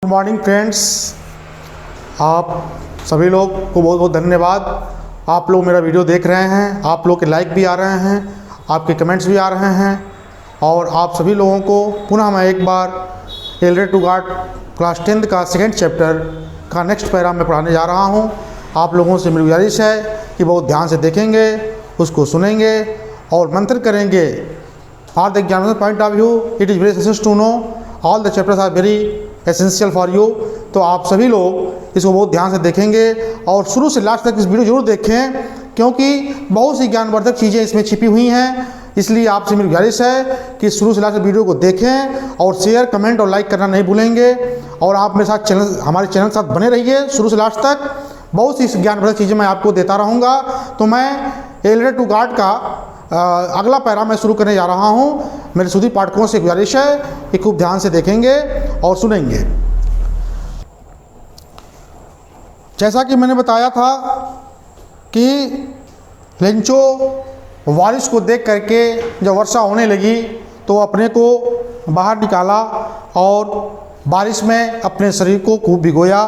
Good morning friends, आप सभी लोग को बहुत बहुत धन्यवाद। आप लोग मेरा वीडियो देख रहे हैं, आप लोग के लाइक भी आ रहे हैं, आपके कमेंट्स भी आ रहे हैं और आप सभी लोगों को पुनः मैं एक बार एलरेडी टू गार्ड क्लास 10th का सेकेंड चैप्टर का नेक्स्ट पैरा मैं पढ़ाने जा रहा हूं। आप लोगों से मेरी गुजारिश है कि बहुत ध्यान से देखेंगे, उसको सुनेंगे और मंथन करेंगे। For the examination point of view it is very essential to know all the chapters are very essential for you. तो आप सभी लोग इसको बहुत ध्यान से देखेंगे और शुरू से लास्ट तक इस वीडियो जरूर देखें, क्योंकि बहुत सी ज्ञानवर्धक चीज़ें इसमें छिपी हुई हैं। इसलिए आपसे मेरी गुजारिश है कि शुरू से लास्ट तक वीडियो को देखें और शेयर, कमेंट और लाइक करना नहीं भूलेंगे। और आप मेरे साथ हमारे चैनल के साथ बने रहिए शुरू से लास्ट तक। बहुत सी ज्ञानवर्धक चीज़ें मैं आपको देता रहूँगा। तो मैं एलरेडी टू गार्ड का अगला पैरा मैं शुरू करने जा रहा हूँ। मेरे सुधी पाठकों से गुजारिश है कि खूब ध्यान से देखेंगे और सुनेंगे। जैसा कि मैंने बताया था कि लेंचो बारिश को देख करके जब वर्षा होने लगी तो अपने को बाहर निकाला और बारिश में अपने शरीर को खूब भिगोया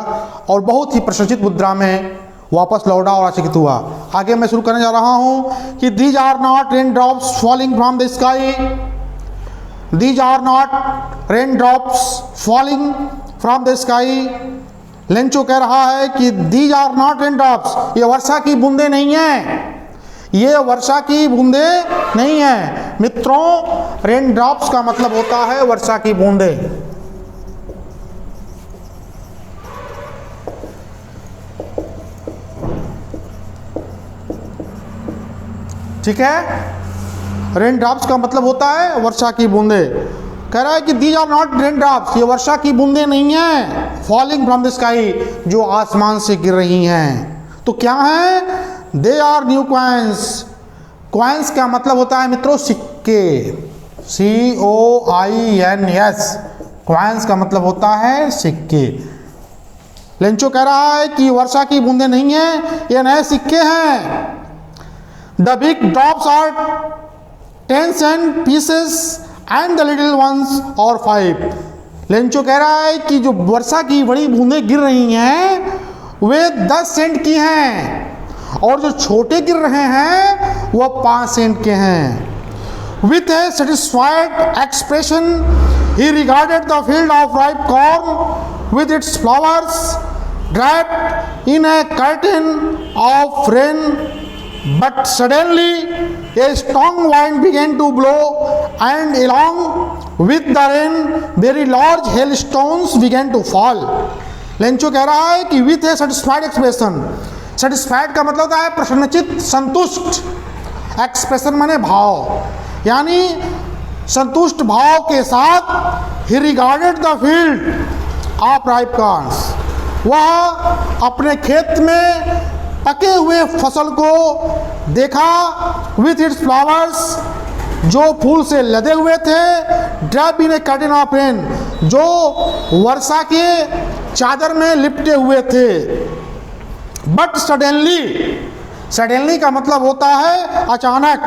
और बहुत ही प्रशंसित मुद्रा में वापस लौटा और आचकित हुआ। आगे मैं शुरू करने जा रहा हूं कि these are not raindrops falling from the sky, these are not raindrops falling from the sky. Lencho कह रहा है कि these are not raindrops, ये वर्षा की बूंदे नहीं हैं, ये वर्षा की बूंदे नहीं हैं। मित्रों, रेन ड्रॉप्स का मतलब होता है वर्षा की बूंदे। ठीक है, रेन ड्रॉप्स का मतलब होता है वर्षा की बूंदे। कह रहा है कि these are not raindrops, ये वर्षा की बूंदे नहीं हैं, फॉलिंग फ्रॉम द स्काई, जो आसमान से गिर रही हैं। तो क्या है? They are new coins. Coins का मतलब होता है मित्रों सिक्के, COINS। कॉइन्स का मतलब होता है सिक्के। लेंचो कह रहा है कि वर्षा की बूंदे नहीं हैं, ये नए सिक्के हैं। The big drops are 10 cent pieces and the little ones are 5। Lencho कह रहा है कि जो वर्षा की बड़ी बूंदें गिर रही हैं वे 10 सेंट की हैं और जो छोटे गिर रहे हैं वो 5 सेंट के हैं। With a satisfied expression he regarded the field of ripe corn with its flowers draped in a curtain of rain. But suddenly a strong wind began to blow and along with the rain very large hailstones began to fall। Lencho कह रहा है कि with a satisfied expression, satisfied का मतलब होता है प्रसन्नचित, संतुष्ट। Expression माने भाव, यानी संतुष्ट भाव के साथ he regarded the field of ripe corns, वह अपने खेत में पके हुए फसल को देखा। विथ इट्स फ्लावर्स, जो फूल से लदे हुए थे। ड्रैप इन ए कर्टेन ऑफ रेन, जो वर्षा के चादर में लिपटे हुए थे। बट सडनली, सडनली का मतलब होता है अचानक।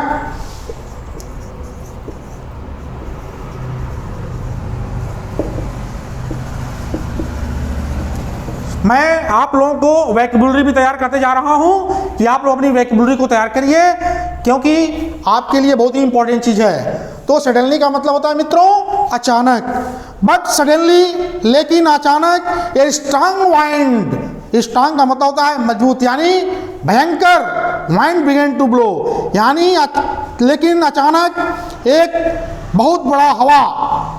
मैं आप लोगों को वैकेबुलरी भी तैयार करते जा रहा हूं कि आप लोग अपनी वैकेबुलरी को तैयार करिए, क्योंकि आपके लिए बहुत ही इंपॉर्टेंट चीज है। तो सडनली का मतलब होता है मित्रों अचानक। बट सडनली, लेकिन अचानक, ए स्ट्रांग वाइंड, स्ट्रांग का मतलब होता है मजबूत, यानी भयंकर। वाइंड बिगेन टू ब्लो, यानी लेकिन अचानक एक बहुत बड़ा हवा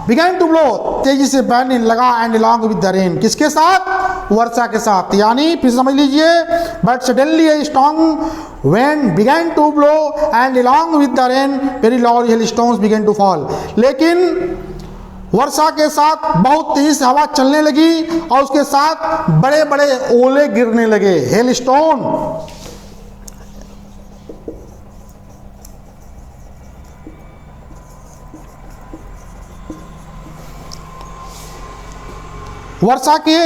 बिगेन टू ब्लो, तेजी से बहने लगा। And along with the rain, किसके साथ? वर्षा के साथ। यानी फिर समझ लीजिए, but suddenly a strong wind began to blow and along with the rain very large hailstones began to fall। लेकिन वर्षा के साथ बहुत तेजी से हवा चलने लगी और उसके साथ बड़े बड़े ओले गिरने लगे, हेलस्टोन। वर्षा के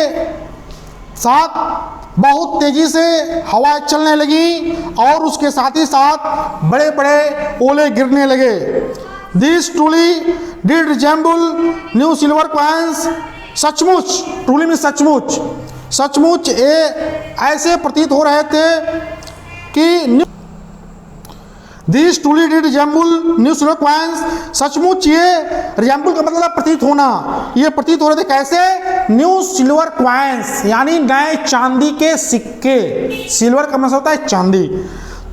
साथ बहुत तेजी से हवा चलने लगी और उसके साथ ही साथ बड़े बड़े ओले गिरने लगे। These truly did resemble new silver coins सचमुच, ट्रूली मीन्स सचमुच, सचमुच ये ऐसे प्रतीत हो रहे थे कि this truly did resemble new silver coins, सचमुच ये रिजेंबल का मतलब प्रतीत होना, ये प्रतीत हो रहे थे कैसे, न्यू सिल्वर कॉइन्स यानी नए चांदी के सिक्के, सिल्वर का मतलब होता है चांदी,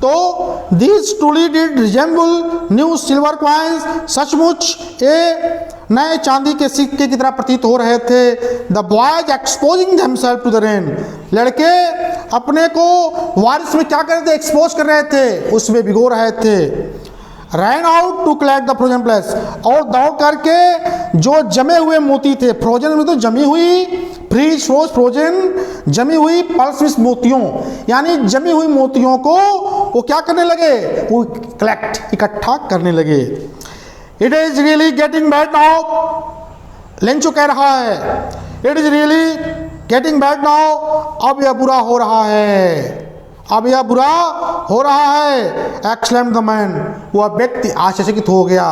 तो this truly did resemble new silver coins, सचमुच ये नए चांदी के सिक्के की तरह प्रतीत हो रहे थे। The boys exposing themselves to the rain, लड़के अपने को बारिश में क्या कर रहे थे, एक्सपोज कर रहे थे, उसमें भिगो रहे थे। Ran out to collect the frozen pearls, और दौड़ करके जो जमे हुए मोती थे, फ्रोजन में तो जमी हुई, फ्रीज फ्रोज फ्रोजन, जमी हुई पल्स में मोतियों, यानी जमी हुई मोतियों को वो क्या करने लगे, वो कलेक्ट इकट्ठा करने लगे। It is really getting bad now, Lencho कह रहा है, it is really getting bad now, अब यह बुरा हो रहा है, अब यह बुरा हो रहा है। एक्सक्लेम्ड द मैन, वह व्यक्ति आश्चर्यचकित हो गया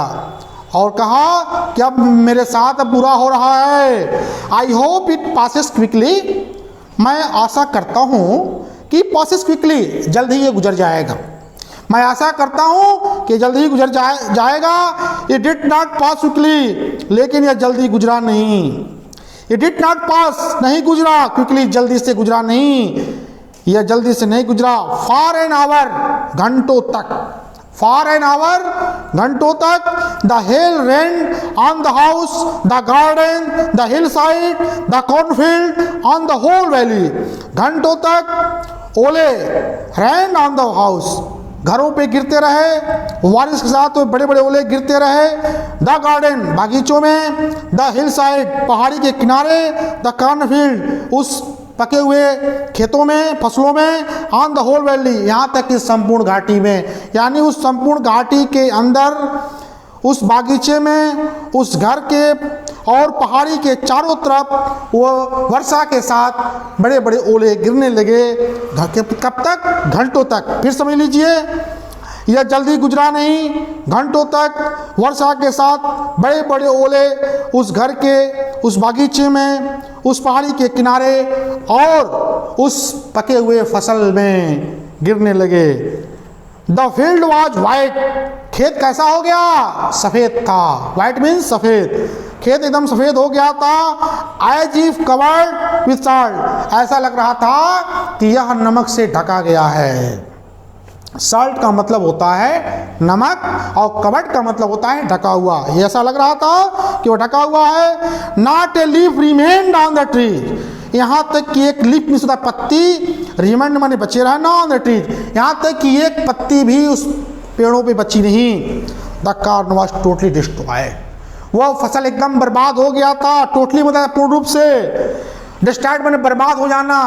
और कहा कि अब मेरे साथ अब बुरा हो रहा है। I hope it passes quickly, मैं आशा करता हूँ कि पासेस क्विकली, जल्द ही ये गुजर जाएगा, मैं आशा करता हूँ कि जल्द ही गुजर जाएगा। It did not pass quickly, लेकिन यह जल्दी गुजरा नहीं। इट डिड नॉट पास, नहीं गुजरा, क्विकली, जल्दी से गुजरा नहीं, यह जल्दी से नहीं गुजरा। फॉर एन आवर, घंटों तक, फॉर एन आवर, घंटों तक। The hail rain on the house, the garden, the hillside, the cornfield, on the whole valley, घंटों तक ओले रेन ऑन द हाउस, घरों पे गिरते रहे, बारिश के साथ तो बड़े बड़े ओले गिरते रहे। द गार्डन, बागीचों में, द हिल साइड, पहाड़ी के किनारे, द कॉर्नफील्ड, उस पके हुए खेतों में, फसलों में, ऑन द होल वैली, यहाँ तक कि संपूर्ण घाटी में, यानी उस संपूर्ण घाटी के अंदर, उस बागीचे में, उस घर के और पहाड़ी के चारों तरफ वो वर्षा के साथ बड़े बड़े ओले गिरने लगे। कब तक, घंटों तक। फिर समझ लीजिए, यह जल्दी गुजरा नहीं, घंटों तक वर्षा के साथ बड़े बड़े ओले उस घर के, उस बागीचे में, उस पहाड़ी के किनारे और उस पके हुए फसल में गिरने लगे। द फील्ड वॉज वाइट, खेत कैसा हो गया, सफ़ेद था, वाइट मीन्स सफ़ेद, खेत एकदम सफ़ेद हो गया था। As if covered with salt, ऐसा लग रहा था कि यह नमक से ढका गया है। सॉल्ट का मतलब होता है नमक और कवर्ड का मतलब होता है ढका हुआ, ये ऐसा लग रहा था कि वो ढका हुआ है। Not a leaf remained on the tree, यहाँ तक कि एक लीफ में पत्ती, रिमेंड माने बचे रहा ना ऑन द ट्री, यहाँ तक कि एक पत्ती भी उस पेड़ों पे बची नहीं। The corn was totally destroyed, वह फसल एकदम बर्बाद हो गया था। टोटली मतलब पूर्ण रूप से, डिस्ट्रॉयड माने बर्बाद हो जाना,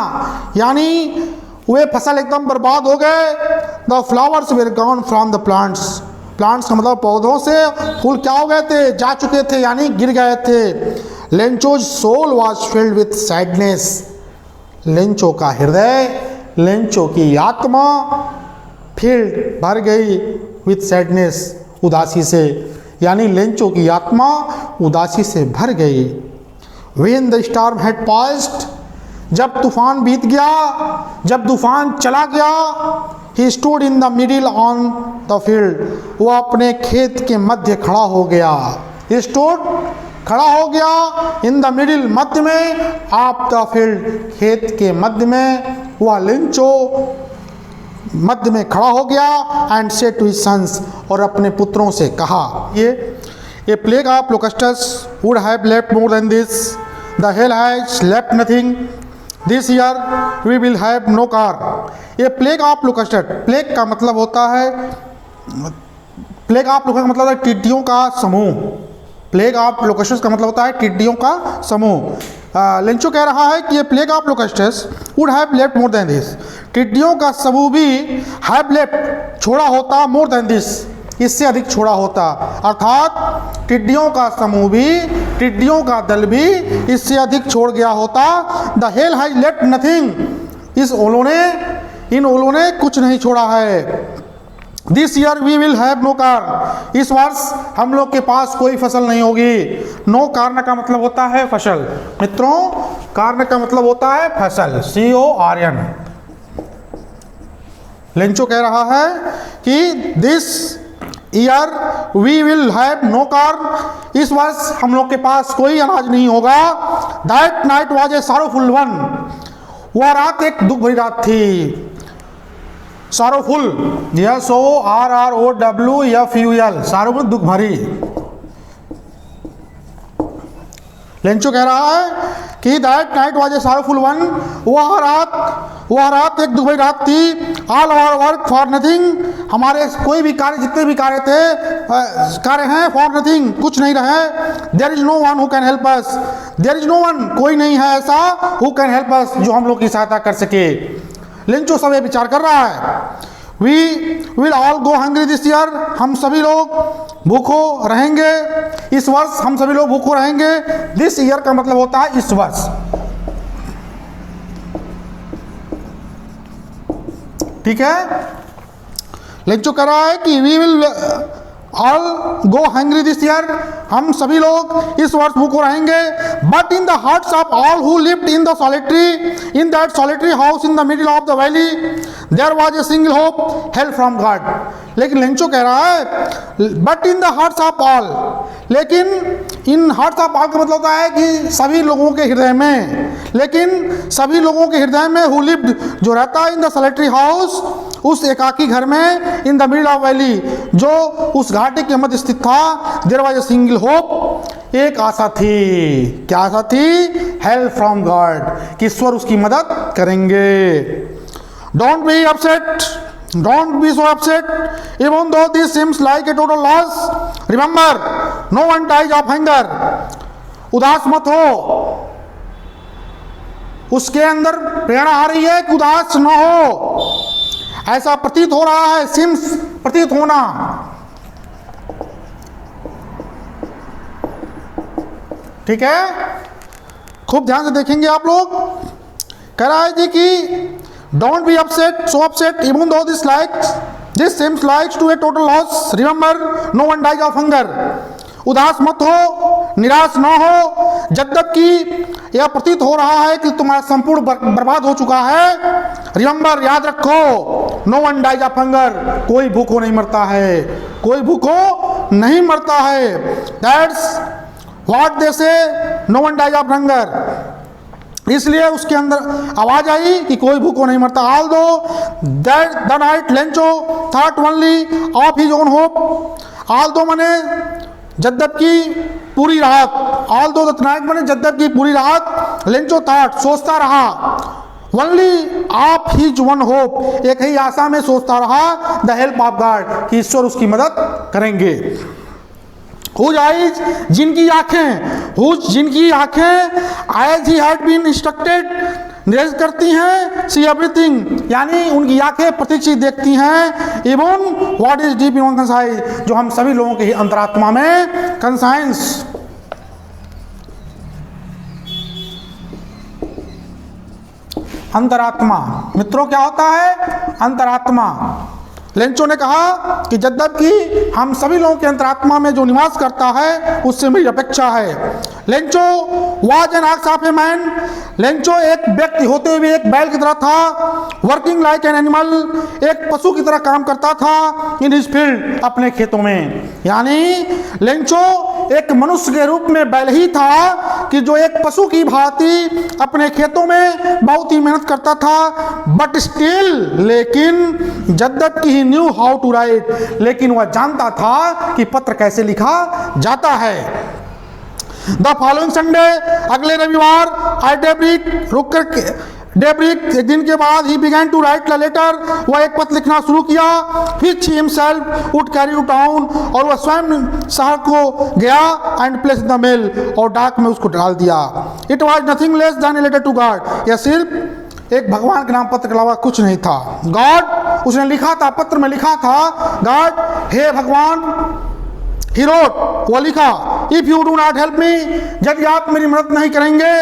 यानी वे फसल एकदम बर्बाद हो गए। The flowers were gone from the plants, plants का मतलब पौधों से फूल क्या हो गए थे, जा चुके थे, यानी गिर गए थे। Lencho's soul was filled with sadness, Lencho का हृदय, लेंचो की आत्मा फील्ड भर गई विथ सैडनेस, उदासी से, यानी लेंचो की आत्मा उदासी से भर गई। When the storm had passed, जब तूफान बीत गया, जब तूफान चला गया, he stood in the middle on the field, वो अपने खेत के मध्य खड़ा हो गया। ही स्टूड, खड़ा हो गया, इन द मिडिल, मध्य में, ऑफ द फील्ड, खेत के मध्य में, वह लेंचो मध्य में खड़ा हो गया। And said to his sons, और अपने पुत्रों से कहा, ये plague of locusts would have left more than this, the hail has left nothing, this year we will have no car. ये प्लेग ऑफ लोकस्टस, प्लेग का मतलब होता है, प्लेग ऑफ लोकस्टस का मतलब है टिड्डियों का समूह, प्लेग ऑफ लोकस्टस का मतलब होता है टिड्डियों का समूह। लेंचो कह रहा है कि ये plague of locusts would have left more than this, टिड्डियों का समूह भी हैव लेफ्ट, छोड़ा होता, मोर देन दिस, इससे अधिक छोड़ा होता, अर्थात टिड्डियों का समूह भी, टिड्डियों का दल भी इससे अधिक छोड़ गया होता। The hail has left nothing, इन ओलों ने कुछ नहीं छोड़ा है। This year we will have no car, इस वर्ष हम लोग के पास कोई फसल नहीं होगी। नो कार्न का मतलब होता है फसल। मित्रों, कार्न का मतलब होता है फसल, CORN। लेंचो कह रहा है कि this year we will have no corn, इस वर्ष हम लोग के पास कोई अनाज नहीं होगा। That night was a sorrowful one, वह रात एक दुख भरी रात थी। सॉरोफुल, SORROWFUL, सॉरोफुल दुख भरी। लेंचो कह रहा है कि that night was a sorrowful one, वह रात एक दुख भरी रात थी। All our work for nothing, हमारे कोई भी कार्य, जितने भी कार्य हैं फॉर नथिंग, कुछ नहीं रहे। There is no one who can help us, there is no one, कोई नहीं है ऐसा, हु कैन हेल्प अस, जो हम लोग की सहायता कर सके। लेंचो सब ये विचार कर रहा है। We will all go hungry this year, हम सभी लोग भूखों रहेंगे इस वर्ष, हम सभी लोग भूखों रहेंगे। दिस ईयर का मतलब होता है इस वर्ष। ठीक है। लेंचो कह रहा है कि we will all go hungry this year, हम सभी लोग इस वर्ष भूखों रहेंगे। But in the hearts of all who lived in the solitary, in that solitary house in the middle of the valley, there was a single hope, help from God. लेकिन Lencho कह रहा है but in the hearts of all, लेकिन in hearts of all का मतलब होता है कि सभी लोगों के हृदय में, लेकिन सभी लोगों के हृदय में, हु लिव्ड, जो रहता है, इन द सॉलिटरी हाउस, उस एकाकी घर में, in the middle of valley, जो उस घाटी के मध्य स्थित था। There was a single hope, एक आशा थी। क्या आशा थी? हेल्प फ्रॉम गॉड, कि ईश्वर उसकी मदद करेंगे। Don't be upset, don't be so upset even though this seems like a total loss, remember no one dies of hunger, उदास मत हो। उसके अंदर प्रेरणा आ रही है कि उदास न हो, ऐसा प्रतीत हो रहा है, सिम्स प्रतीत होना। ठीक है, खूब ध्यान से देखेंगे आप लोग। कह रहा है जी कि don't be upset, so upset, even though this seems like to a total loss, remember no one dies of hunger, उदास मत हो, निराश न हो, जबकि यह प्रतीत हो रहा है कि तुम्हारा संपूर्ण बर्बाद हो चुका है। रिमेंबर, याद रखो, no one dies of hunger, कोई भूखों नहीं मरता है, कोई भूखों नहीं मरता है। That's what they say, no one dies of hunger. इसलिए उसके अंदर आवाज आई कि कोई भूखों नहीं मरता। ऑल दो that the night Lencho thought only of his own hope, all दो मने जद्यपि पूरी रात, ऑल दो द नाइट मने जद्यपि पूरी रात, लेंचो थॉट सोचता रहा, only of his one hope, एक ही आशा में सोचता रहा, द हेल्प ऑफ गॉड, कि ईश्वर उसकी मदद करेंगे। Whose eyes, जिनकी आंखें as he had been instructed, निर्देश करती हैं, see everything, यानी उनकी आंखें प्रत्येक चीज देखती हैं। even what is deep in one's eyes, जो हम सभी लोगों के अंतरात्मा में, conscience। अंतरात्मा, मित्रों क्या होता है? अंतरात्मा। लेंचो ने कहा कि यद्यपि हम सभी लोगों के अंतरात्मा में जो निवास करता है उससे मेरी अपेक्षा है। Lencho was an ox of a man, Lencho एक व्यक्ति होते हुए एक बैल की तरह था। वर्किंग लाइक एन एनिमल, एक पशु की तरह काम करता था। इन हिज फील्ड, अपने खेतों में, यानी लेंचो एक मनुष्य के रूप में बैल ही था कि जो एक पशु की भांति अपने खेतों में बहुत ही मेहनत करता था। बट स्टिल, लेकिन यद्यपि ही न्यू हाउ टू राइट, लेकिन वह जानता था कि पत्र कैसे लिखा जाता है। द फॉलोइंग संडे, अगले रविवार, आई डेब्रिक, रुक कर डेब्रिक, एक दिन के बाद he began to write the letter, वह एक पत्र लिखना शुरू किया। Which he himself would carry to town, और वह स्वयं शहर को गया। एंड प्लेस द मेल, और डाक में उसको डाल दिया। It was nothing less than a letter to God, यह सिर्फ एक भगवान के नाम पत्र के अलावा कुछ नहीं था। गॉड, उसने लिखा था, पत्र में लिखा था, गॉड, हे भगवान, ही रोट, वो लिखा, if you do not help me, यदि आप मेरी मदद नहीं करेंगे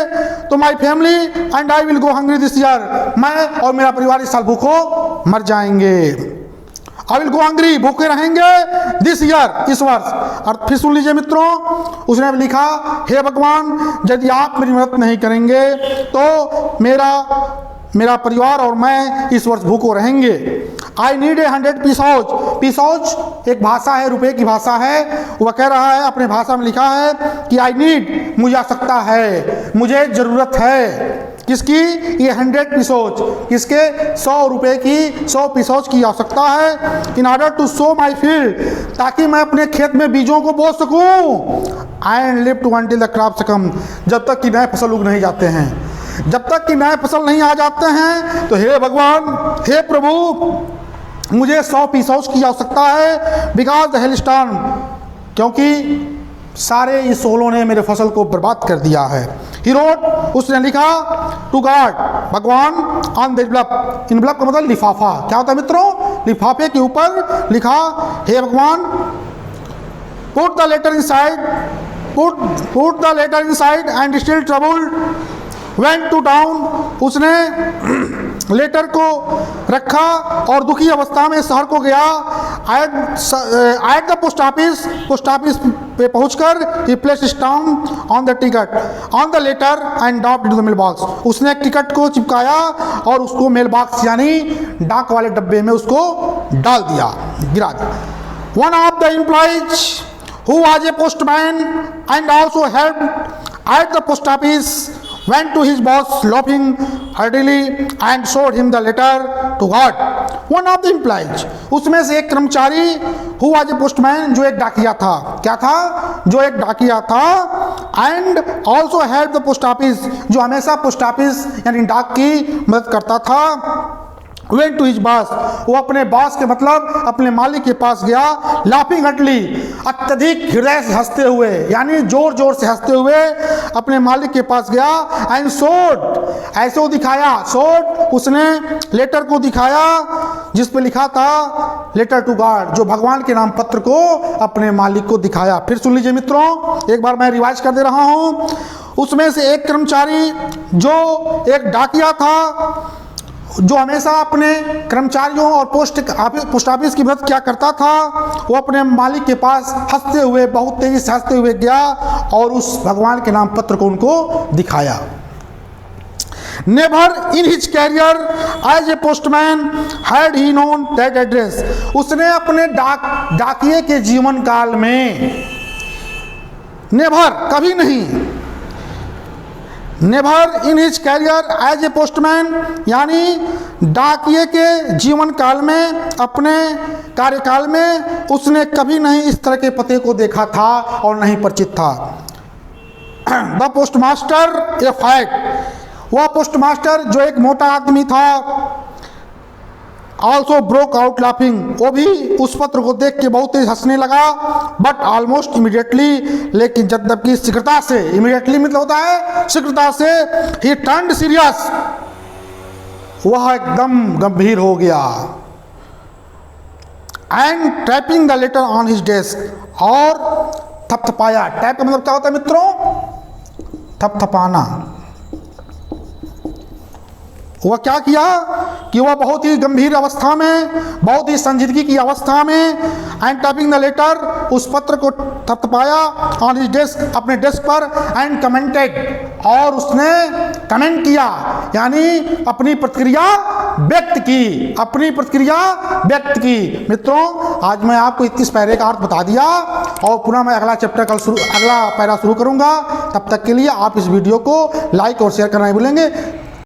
तो my family and I will go hungry this year, मैं और मेरा परिवार इस साल भूखों मर जाएंगे। आई विल गो हंग्री, भूखे रहेंगे दिस ईयर, इस वर्ष। और फिर सुन लीजिए मित्रों, उसने लिखा, हे भगवान यदि आप मेरी मदद नहीं करेंगे तो मेरा परिवार और मैं इस वर्ष भूखों रहेंगे। I need 100 पीसौज। पीसौज एक भाषा है, रुपए की भाषा है। वह कह रहा है, अपने भाषा में लिखा है कि आई नीड, मुझे आवश्यकता है, मुझे जरूरत है। किसकी? ये 100 पीसौज, किसके? 100 रुपए की, 100 पीसौज की आवश्यकता है। In order to sow my field, ताकि मैं अपने खेत में बीजों को बो सकूं। And live to until the crops come, जब तक कि नए फसल उग नहीं जाते हैं, जब तक कि नए फसल नहीं आ जाते हैं। तो हे भगवान, हे प्रभु, मुझे 100 पीसौज की आवश्यकता है। बिकॉज द हेलस्टॉर्म, क्योंकि सारे इस ओलों ने मेरे फसल को बर्बाद कर दिया है। ही रोट, उसने लिखा, टू गॉड, भगवान, ऑन द एनवलप। एनवलप का मतलब लिफाफा। क्या होता है मित्रों? लिफाफे के ऊपर लिखा, हे भगवान, put the letter inside, put the letter inside and still troubled went to down. उसने लेटर को रखा और दुखी अवस्था में शहर को गया। एट द पोस्ट ऑफिस पे पहुंचकर he placed stamp on the ticket on the letter and dropped into the mailbox. उसने टिकट को चिपकाया और उसको मेल बॉक्स यानी डाक वाले डब्बे में उसको डाल दिया, गिरा दिया। One of the employees who was a postman and also helped at the post office went to his boss laughing heartily and showed him the letter to God. One of the employees, उसमें से एक कर्मचारी who was a postman, जो एक डाकिया था। क्या था? जो एक डाकिया था। and also helped the post office, जो हमेशा पोस्ट ऑफिस यानी डाक की मदद करता था। went to his boss, वो अपने बॉस के मतलब अपने मालिक के पास गया। लाफिंग हटली, अत्यधिक हृदय से हंसते हुए यानी जोर जोर से हंसते हुए अपने मालिक के पास गया। एंड सोड, ऐसे वो दिखाया, सोड, उसने लेटर को दिखाया जिस पे लिखा था लेटर टू गॉड, जो भगवान के नाम पत्र को अपने मालिक को दिखाया। फिर सुन लीजिए मित्रों, एक बार मैं रिवाइज कर दे रहा हूँ। उसमें से एक कर्मचारी जो एक डाकिया था, जो हमेशा अपने कर्मचारियों और पोस्ट ऑफिस की मदद क्या करता था, वो अपने मालिक के पास हंसते हुए, बहुत तेजी से हंसते हुए गया और उस भगवान के नाम पत्र को उनको दिखाया। Never in his career as a postman had he known that address, उसने अपने डाकिए के जीवन काल में नेवर, कभी नहीं, never in his career as a postman यानी डाकिए के जीवन काल में, अपने कार्यकाल में उसने कभी नहीं इस तरह के पते को देखा था और नहीं परिचित था। द पोस्टमास्टर ए फैट, वह पोस्टमास्टर जो एक मोटा आदमी था, ऑल्सो ब्रोक आउट लाफिंग, वो भी उस पत्र को देख के बहुत ही हंसने लगा। बट ऑलमोस्ट इमीडिएटली, लेकिन जबकि शीघ्रता से, इमीडिएटली मतलब होता है शीघ्रता से, ही टर्न्ड सीरियस, वह एकदम गंभीर हो गया। And tapping the later on his desk, और थपथपाया। टैप का मतलब क्या होता है मित्रों? थपथपाना। वह क्या किया कि वह बहुत ही गंभीर अवस्था में, बहुत ही संजीदगी की अवस्था में, एंड टैपिंग द लेटर, उस पत्र को थपथपाया ऑन हिज डेस्क, अपने डेस्क पर, एंड कमेंटेड, और उसने कमेंट किया यानी अपनी प्रतिक्रिया व्यक्त की, अपनी प्रतिक्रिया व्यक्त की। मित्रों, आज मैं आपको 31 पैरे का अर्थ बता दिया और पुनः मैं अगला चैप्टर कल अगला पैरा शुरू करूंगा। तब तक के लिए आप इस वीडियो को लाइक और शेयर करना नहीं भूलेंगे।